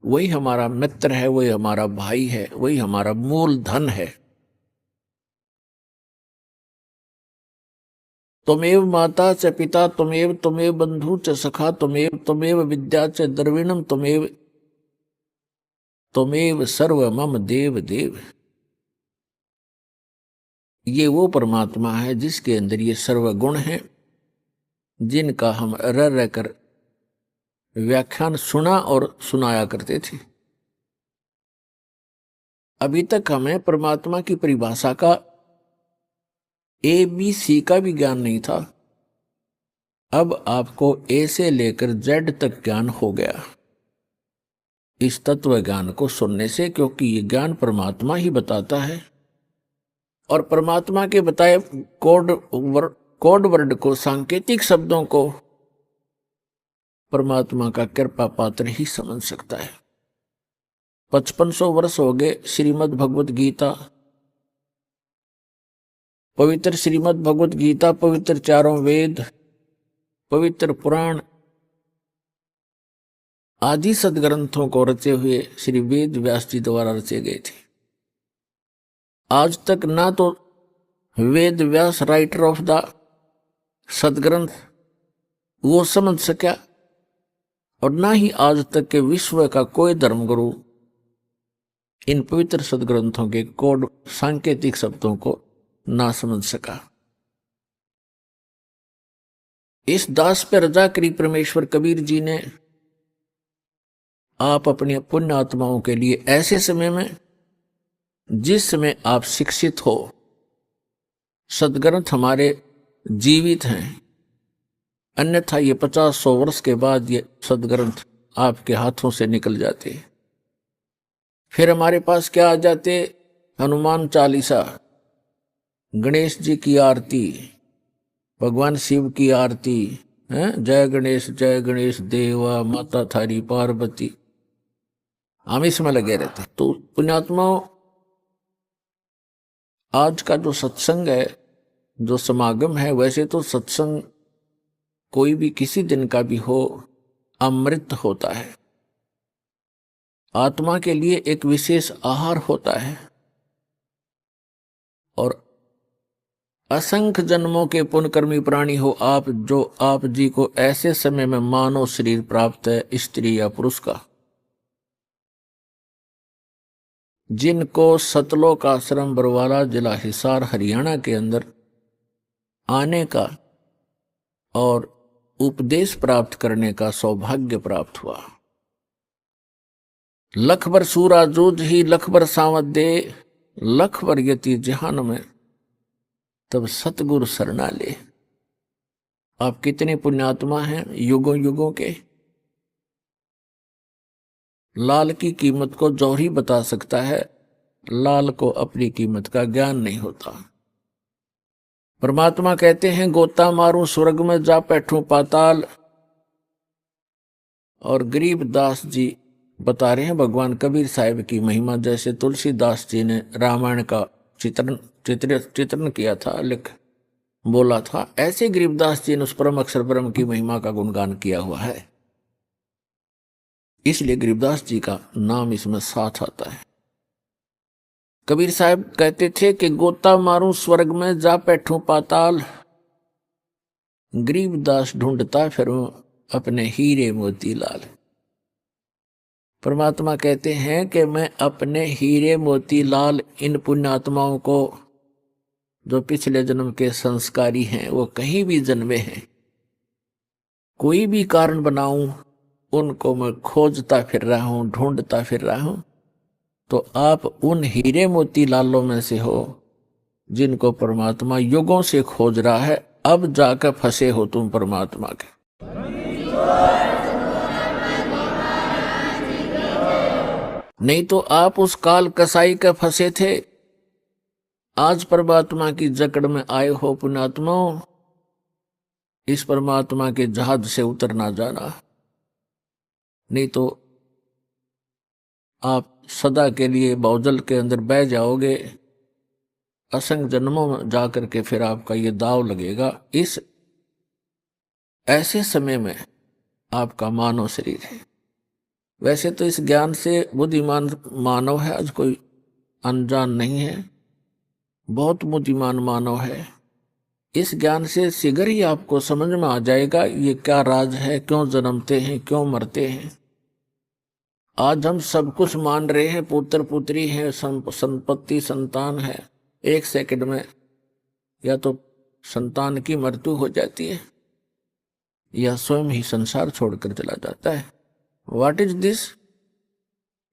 वही हमारा मित्र है, वही हमारा भाई है, वही हमारा मूल धन है। त्वमेव माता च पिता त्वमेव बंधु च सखा त्वमेव विद्या च द्रविणम त्वमेव सर्व मम देव देव। ये वो परमात्मा है जिसके अंदर ये सर्व गुण हैं, जिनका हम रह कर व्याख्यान सुना और सुनाया करते थे। अभी तक हमें परमात्मा की परिभाषा का ABC का भी ज्ञान नहीं था। अब आपको A से लेकर Z तक ज्ञान हो गया इस तत्व ज्ञान को सुनने से, क्योंकि ये ज्ञान परमात्मा ही बताता है। और परमात्मा के बताए कोड वर्ड को, सांकेतिक शब्दों को परमात्मा का कृपा पात्र ही समझ सकता है। 5500 वर्ष हो गए श्रीमद् भगवत गीता, पवित्र श्रीमद् भगवत गीता, पवित्र चारों वेद, पवित्र पुराण आदि सदग्रंथों को रचे हुए श्री वेद व्यास जी द्वारा रचे गए थे। आज तक ना तो Ved Vyas writer of the सदग्रंथ वो समझ सका, और ना ही आज तक के विश्व का कोई धर्मगुरु इन पवित्र सदग्रंथों के कोड सांकेतिक शब्दों को ना समझ सका। इस दास पर रजा करी परमेश्वर कबीर जी ने आप अपनी पुण्य आत्माओं के लिए ऐसे समय में, जिस समय आप शिक्षित हो, सदग्रंथ हमारे जीवित हैं, अन्यथा ये 50-100 वर्ष के बाद ये सदग्रंथ आपके हाथों से निकल जाते। फिर हमारे पास क्या आ जाते? हनुमान चालीसा, गणेश जी की आरती, भगवान शिव की आरती है, जय गणेश देवा, माता थारी पार्वती, हम इसमें लगे रहते। तो पुण्यात्माओं, आज का जो सत्संग है, जो समागम है, वैसे तो सत्संग कोई भी किसी दिन का भी हो, अमृत होता है, आत्मा के लिए एक विशेष आहार होता है। और असंख्य जन्मों के पुण्यकर्मी प्राणी हो आप, जो आप जी को ऐसे समय में मानव शरीर प्राप्त है, स्त्री या पुरुष का, जिनको सतलोक आश्रम बरवाला जिला हिसार हरियाणा के अंदर आने का और उपदेश प्राप्त करने का सौभाग्य प्राप्त हुआ। लख बर सूरा जूझ ही लख बर सावत दे, लख बर यति जहान में तब सतगुरु शरणा ले। आप कितने पुण्यात्मा हैं युगों युगों के। लाल की कीमत को जौहरी बता सकता है, लाल को अपनी कीमत का ज्ञान नहीं होता। परमात्मा कहते हैं गोता मारूं स्वर्ग में जा बैठूं पाताल, और गरीब दास जी बता रहे हैं भगवान कबीर साहिब की महिमा, जैसे तुलसीदास जी ने रामायण का चित्रण किया था, लिख बोला था, ऐसे गरीबदास जी ने उस परम अक्षर ब्रह्म की महिमा का गुणगान किया हुआ है। इसलिए गरीबदास जी का नाम इसमें साथ आता है। कबीर साहब कहते थे कि गोता मारूं स्वर्ग में जा बैठूं पाताल, गरीबदास ढूंढता फिरूं अपने हीरे मोती लाल। परमात्मा कहते हैं कि मैं अपने हीरे मोती लाल इन पुण्यात्माओं को, जो पिछले जन्म के संस्कारी हैं, वो कहीं भी जन्मे हैं, कोई भी कारण बनाऊं, उनको मैं खोजता फिर रहा हूं, ढूंढता फिर रहा हूं। तो आप उन हीरे मोती लालों में से हो, जिनको परमात्मा युगों से खोज रहा है। अब जाकर फंसे हो तुम परमात्मा के। नहीं तो आप उस काल कसाई के फंसे थे, आज परमात्मा की जकड़ में आए हो पुण्यात्माओं। इस परमात्मा के जहाज से उतर ना जाना, नहीं तो आप सदा के लिए बाउजल के अंदर बह जाओगे। असंख्य जन्मों में जाकर के फिर आपका ये दाव लगेगा। इस ऐसे समय में आपका मानव शरीर है। वैसे तो इस ज्ञान से बुद्धिमान मानव है, आज कोई अनजान नहीं है, बहुत बुद्धिमान मानव है। इस ज्ञान से शीघ्र ही आपको समझ में आ जाएगा ये क्या राज है, क्यों जन्मते हैं, क्यों मरते हैं। आज हम सब कुछ मान रहे हैं, पुत्र पुत्री हैं, संपत्ति संतान है, एक सेकंड में या तो संतान की मृत्यु हो जाती है, या स्वयं ही संसार छोड़कर चला जाता है। व्हाट इज दिस,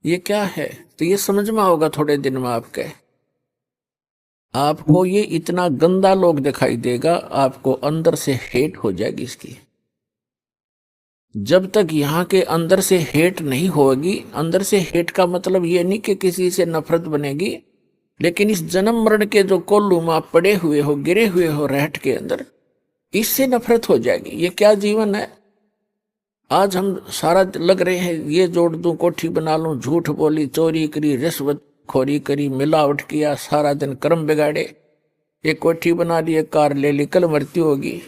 ये क्या है? तो ये समझ में होगा थोड़े दिन में आपको ये इतना गंदा लोग दिखाई देगा, आपको अंदर से हेट हो जाएगी इसकी। जब तक यहाँ के अंदर से हेट नहीं होगी, अंदर से हेट का मतलब ये नहीं कि किसी से नफरत बनेगी, लेकिन इस जन्म मरण के जो कोल्लू में आप पड़े हुए हो, गिरे हुए हो रहट के अंदर, इससे नफरत हो जाएगी। ये क्या जीवन है? आज हम सारा लग रहे हैं ये जोड़ दूं, कोठी बना लूं, झूठ बोली, चोरी करी, रिश्वत खोरी करी, मिलावट किया, सारा दिन कर्म बिगाड़े, एक कोठी बना ली, एक कार ले ली, कल मृत्यु होगी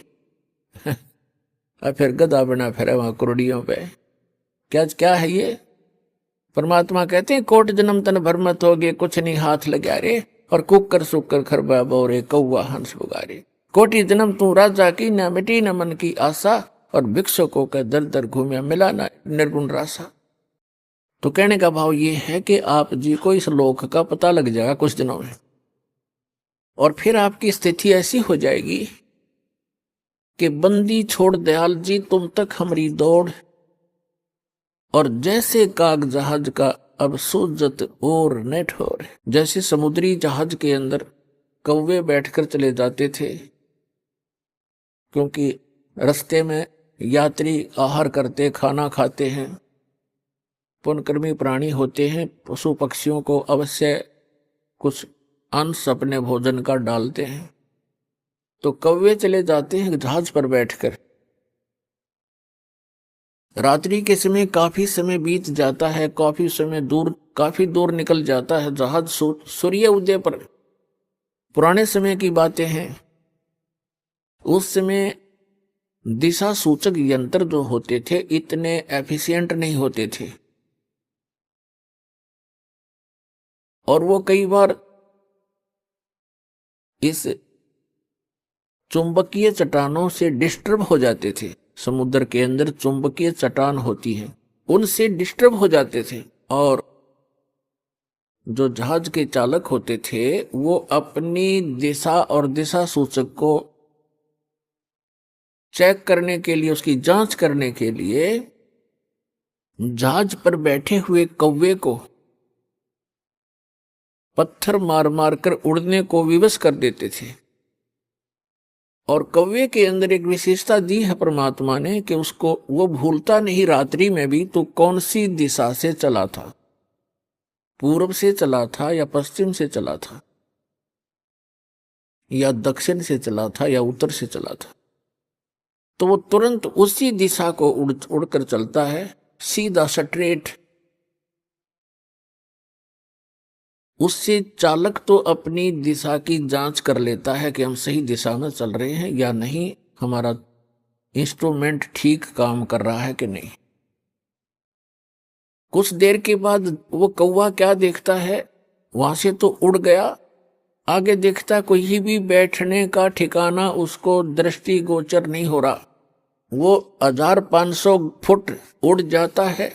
और फिर गधा बना फिर वहां कुरड़ियों पे। क्या क्या है ये? परमात्मा कहते हैं कोट जन्म तन भर मत हो गए, कुछ नहीं हाथ लगा रे, और कुकर सुकर खरबा बोरे, कौआ हंस बुगारे। कोटि जन्म तू राजा की, न मिटी न मन की आशा, और भिक्षुकों का दर दर घूमिया, मिला ना निर्गुण रासा। तो कहने का भाव ये है कि आप जी को इस लोक का पता लग जाएगा कुछ दिनों में, और फिर आपकी स्थिति ऐसी हो जाएगी कि बंदी छोड़ दयाल जी तुम तक हमारी दौड़, और जैसे काग जहाज का अब सूजत और नेट हो। जैसे समुद्री जहाज के अंदर कौवे बैठकर चले जाते थे, क्योंकि रास्ते में यात्री आहार करते, खाना खाते हैं, पुण्यकर्मी प्राणी होते हैं, पशु पक्षियों को अवश्य कुछ अंश अपने भोजन का डालते हैं। तो कौवे चले जाते हैं जहाज पर बैठकर। रात्रि के समय काफी समय बीत जाता है, काफी दूर निकल जाता है जहाज। सूर्य उदय पर, पुराने समय की बातें हैं, उस समय दिशा सूचक यंत्र जो होते थे इतने एफिशिएंट नहीं होते थे, और वो कई बार इस चुंबकीय चट्टानों से डिस्टर्ब हो जाते थे। समुद्र के अंदर चुंबकीय चट्टान होती है, उनसे डिस्टर्ब हो जाते थे, और जो जहाज के चालक होते थे वो अपनी दिशा और दिशा सूचक को चेक करने के लिए, उसकी जांच करने के लिए जहाज पर बैठे हुए कौवे को पत्थर मार मार कर उड़ने को विवश कर देते थे। और कौवे के अंदर एक विशेषता दी है परमात्मा ने कि उसको वो भूलता नहीं रात्रि में भी तो कौन सी दिशा से चला था, पूर्व से चला था या पश्चिम से चला था, या दक्षिण से चला था या उत्तर से चला था। तो वो तुरंत उसी दिशा को उड़कर चलता है, सीधा स्ट्रेट। उससे चालक तो अपनी दिशा की जांच कर लेता है कि हम सही दिशा में चल रहे हैं या नहीं, हमारा इंस्ट्रूमेंट ठीक काम कर रहा है कि नहीं। कुछ देर के बाद वो कौवा क्या देखता है, वहां से तो उड़ गया, आगे देखता कोई भी बैठने का ठिकाना उसको दृष्टि गोचर नहीं हो रहा। वो 1500 फुट उड़ जाता है,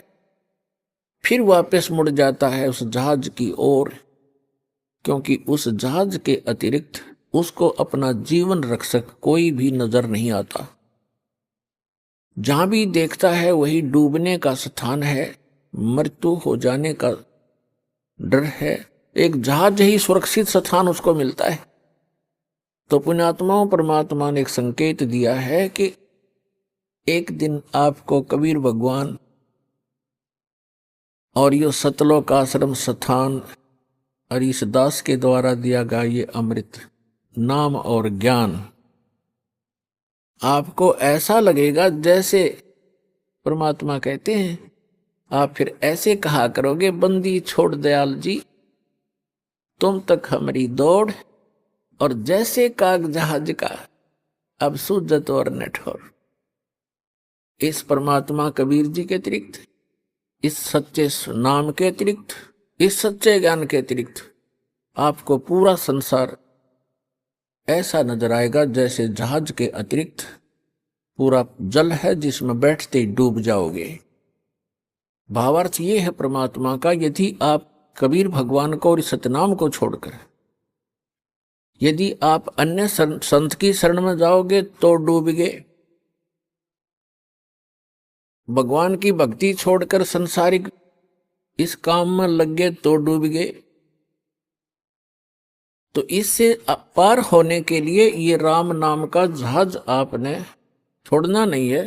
फिर वापस मुड़ जाता है उस जहाज की ओर, क्योंकि उस जहाज के अतिरिक्त उसको अपना जीवन रक्षक कोई भी नजर नहीं आता। जहां भी देखता है वही डूबने का स्थान है, मृत्यु हो जाने का डर है। एक जहाज ही सुरक्षित स्थान उसको मिलता है। तो पुण्यात्माओं, परमात्मा ने एक संकेत दिया है कि एक दिन आपको कबीर भगवान और ये सतलोक आश्रम स्थान और इस दास के द्वारा दिया गया ये अमृत नाम और ज्ञान, आपको ऐसा लगेगा जैसे परमात्मा कहते हैं, आप फिर ऐसे कहा करोगे, बंदी छोड़ दयाल जी तुम तक हमारी दौड़, और जैसे काग जहाज का अब सूजत और नठौर। इस परमात्मा कबीर जी के अतिरिक्त, इस सच्चे नाम के अतिरिक्त, इस सच्चे ज्ञान के अतिरिक्त आपको पूरा संसार ऐसा नजर आएगा जैसे जहाज के अतिरिक्त पूरा जल है जिसमें बैठते ही डूब जाओगे। भावार्थ ये है परमात्मा का, यदि आप कबीर भगवान को और सतनाम को छोड़कर यदि आप अन्य संत की शरण में जाओगे तो डूब गए, भगवान की भक्ति छोड़कर संसारिक इस काम में लग गए तो डूब गए। तो इससे पार होने के लिए ये राम नाम का जहाज आपने छोड़ना नहीं है।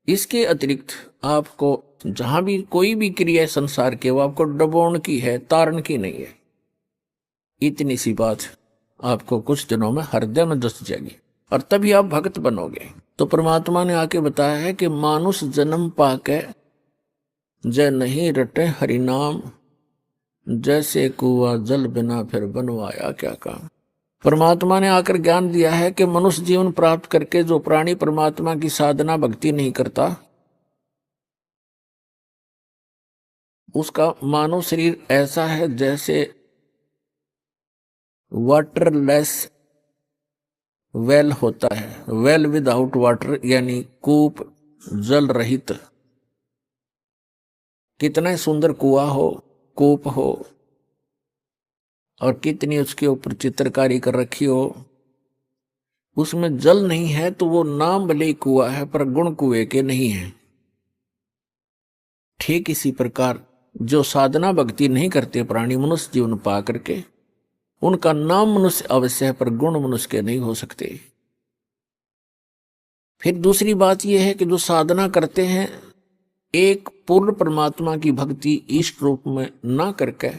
इसके अतिरिक्त आपको जहां भी कोई भी क्रिया है संसार के, वो आपको डुबोने की है, तारण की नहीं है। इतनी सी बात आपको कुछ दिनों में हृदय में दस जाएगी और तभी आप भक्त बनोगे। तो परमात्मा ने आके बताया है कि मानुष जन्म पाके जय नहीं रटे हरि नाम, जैसे कुआ जल बिना फिर बनवाया क्या काम। परमात्मा ने आकर ज्ञान दिया है कि मनुष्य जीवन प्राप्त करके जो प्राणी परमात्मा की साधना भक्ति नहीं करता, उसका मानव शरीर ऐसा है जैसे वाटरलेस वेल होता है। वेल विदाउट वाटर यानी कूप जल रहित। कितना ही सुंदर कुआं हो, कूप हो और कितनी उसके ऊपर चित्रकारी कर रखी हो, उसमें जल नहीं है तो वो नाम भले ही कुआं है पर गुण कुएं के नहीं है। ठीक इसी प्रकार जो साधना भक्ति नहीं करते प्राणी मनुष्य जीवन पा करके, उनका नाम मनुष्य अवश्य है पर गुण मनुष्य के नहीं हो सकते। फिर दूसरी बात यह है कि जो साधना करते हैं एक पूर्ण परमात्मा की भक्ति इष्ट रूप में ना करके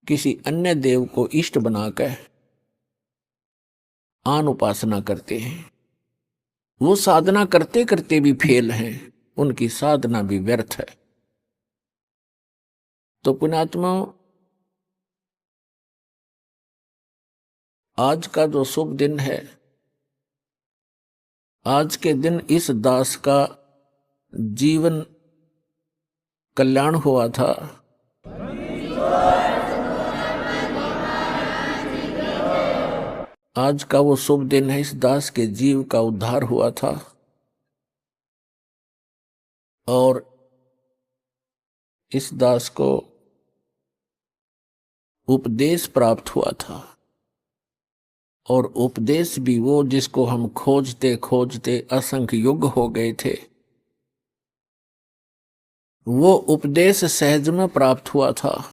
किसी अन्य देव को इष्ट बनाकर आन उपासना करते हैं, वो साधना करते करते भी फेल हैं, उनकी साधना भी व्यर्थ है। तो पुण्यात्मा, आज का जो शुभ दिन है, आज के दिन इस दास का जीवन कल्याण हुआ था। आज का वो शुभ दिन है, इस दास के जीव का उद्धार हुआ था और इस दास को उपदेश प्राप्त हुआ था। और उपदेश भी वो जिसको हम खोजते खोजते असंख्य युग हो गए थे, वो उपदेश सहज में प्राप्त हुआ था।